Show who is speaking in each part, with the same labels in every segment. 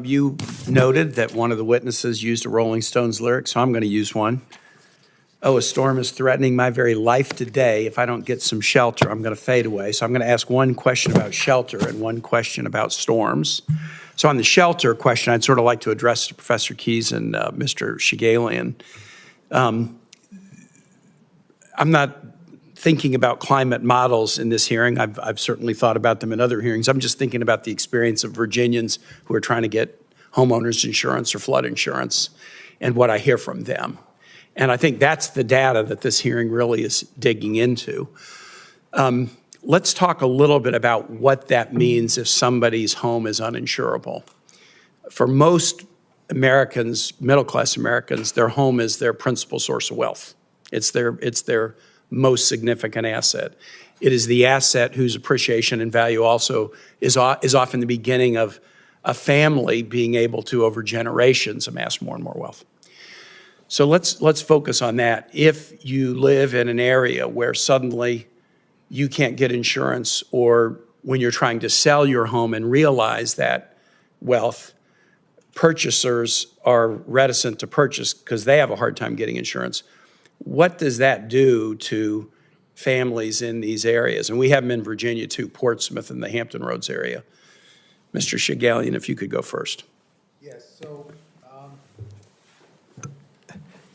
Speaker 1: You noted that one of the witnesses used a Rolling Stones lyric, so I'm going to use one. Oh, a storm is threatening my very life today. If I don't get some shelter, I'm going to fade away. So I'm going to ask one question about shelter and one question about storms. So on the shelter question, I'd sort of like to address to Professor Keyes and Mr. Shigalian. I'm not thinking about climate models in this hearing. I've certainly thought about them in other hearings. I'm just thinking about the experience of Virginians who are trying to get homeowners insurance or flood insurance and what I hear from them. And I think that's the data that this hearing really is digging into. Let's talk a little bit about what that means if somebody's home is uninsurable. For most Americans, middle-class Americans, their home is their principal source of wealth. It's their most significant asset. It is the asset whose appreciation and value also is often the beginning of a family being able to, over generations, amass more and more wealth. So let's focus on that. If you live in an area where suddenly you can't get insurance, or when you're trying to sell your home and realize that wealth, purchasers are reticent to purchase because they have a hard time getting insurance. What does that do to families in these areas? And we have them in Virginia too, Portsmouth and the Hampton Roads area. Mr. Shigalian, if you could go first.
Speaker 2: Yes, so,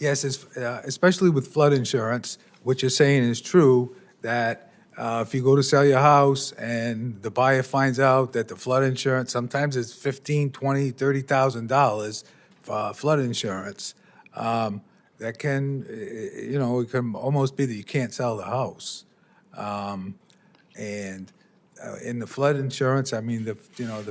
Speaker 2: yes, especially with flood insurance, what you're saying is true, that if you go to sell your house and the buyer finds out that the flood insurance, sometimes it's $15,000, $20,000, $30,000 for flood insurance, that can, it can almost be that you can't sell the house. And in the flood insurance, I mean, the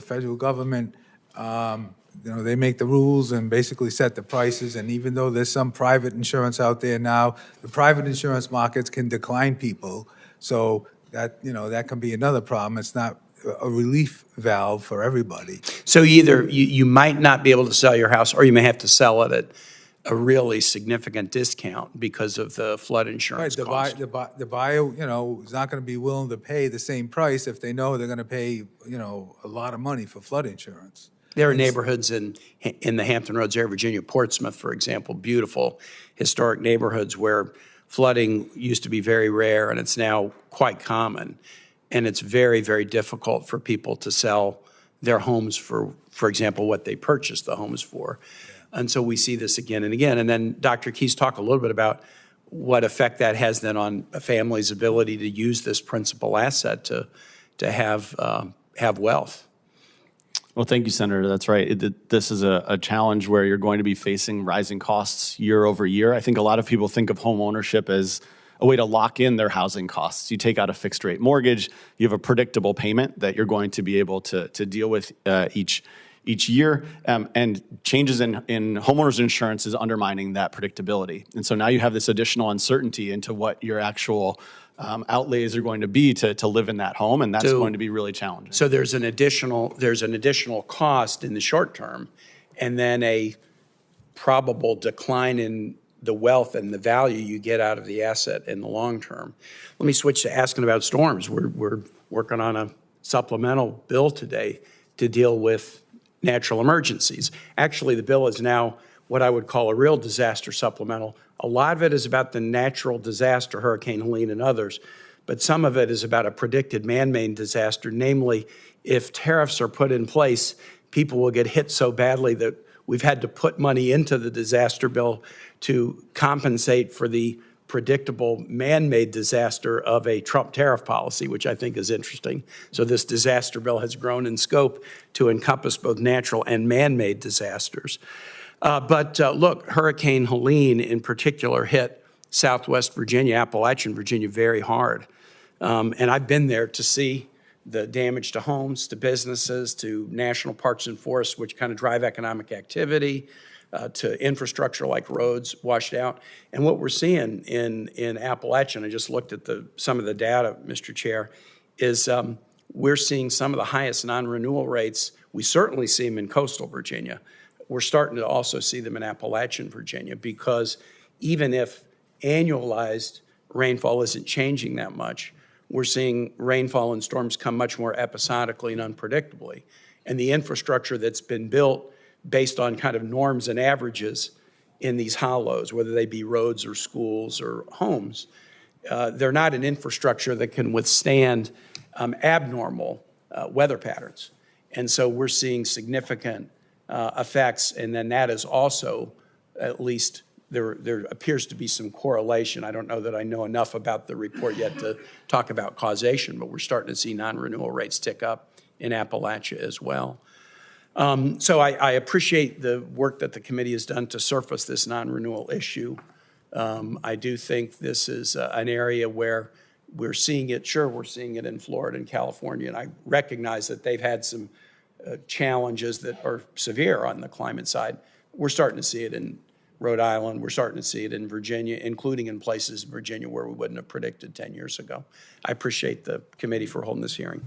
Speaker 2: federal government, they make the rules and basically set the prices. And even though there's some private insurance out there now, the private insurance markets can decline people. So that, that can be another problem. It's not a relief valve for everybody.
Speaker 1: So either you might not be able to sell your house, or you may have to sell it at a really significant discount because of the flood insurance cost.
Speaker 2: The buyer, is not going to be willing to pay the same price if they know they're going to pay, a lot of money for flood insurance.
Speaker 1: There are neighborhoods in the Hampton Roads area, Virginia, Portsmouth, for example, beautiful historic neighborhoods where flooding used to be very rare and it's now quite common. And it's very, very difficult for people to sell their homes for example, what they purchased the homes for. And so we see this again and again. And then Dr. Keyes talked a little bit about what effect that has then on a family's ability to use this principal asset to have wealth.
Speaker 3: Well, thank you, Senator. That's right. This is a challenge where you're going to be facing rising costs year over year. I think a lot of people think of home ownership as a way to lock in their housing costs. You take out a fixed rate mortgage, you have a predictable payment that you're going to be able to deal with each year, and changes in homeowners insurance is undermining that predictability. And so now you have this additional uncertainty into what your actual outlays are going to be to live in that home, and that's going to be really challenging.
Speaker 1: So there's an additional cost in the short term, and then a probable decline in the wealth and the value you get out of the asset in the long term. Let me switch to asking about storms. We're working on a supplemental bill today to deal with natural emergencies. Actually, the bill is now what I would call a real disaster supplemental. A lot of it is about the natural disaster, Hurricane Helene and others, but some of it is about a predicted man-made disaster, namely, if tariffs are put in place, people will get hit so badly that we've had to put money into the disaster bill to compensate for the predictable man-made disaster of a Trump tariff policy, which I think is interesting. So this disaster bill has grown in scope to encompass both natural and man-made disasters. But look, Hurricane Helene in particular hit Southwest Virginia, Appalachian Virginia very hard. And I've been there to see the damage to homes, to businesses, to national parks and forests, which kind of drive economic activity, to infrastructure like roads washed out. And what we're seeing in Appalachian, I just looked at some of the data, Mr. Chair, is we're seeing some of the highest non-renewal rates. We certainly see them in coastal Virginia. We're starting to also see them in Appalachian Virginia, because even if annualized rainfall isn't changing that much, we're seeing rainfall and storms come much more episodically and unpredictably. and the infrastructure that's been built based on kind of norms and averages in these hollows, whether they be roads or schools or homes, they're not an infrastructure that can withstand abnormal weather patterns. And so we're seeing significant effects, and then that is also, at least there appears to be some correlation. I don't know that I know enough about the report yet to talk about causation, but we're starting to see non-renewal rates tick up in Appalachia as well. So I appreciate the work that the committee has done to surface this non-renewal issue. I do think this is an area where we're seeing it. Sure, we're seeing it in Florida and California, and I recognize that they've had some challenges that are severe on the climate side. We're starting to see it in Rhode Island. We're starting to see it in Virginia, including in places in Virginia where we wouldn't have predicted 10 years ago. I appreciate the committee for holding this hearing.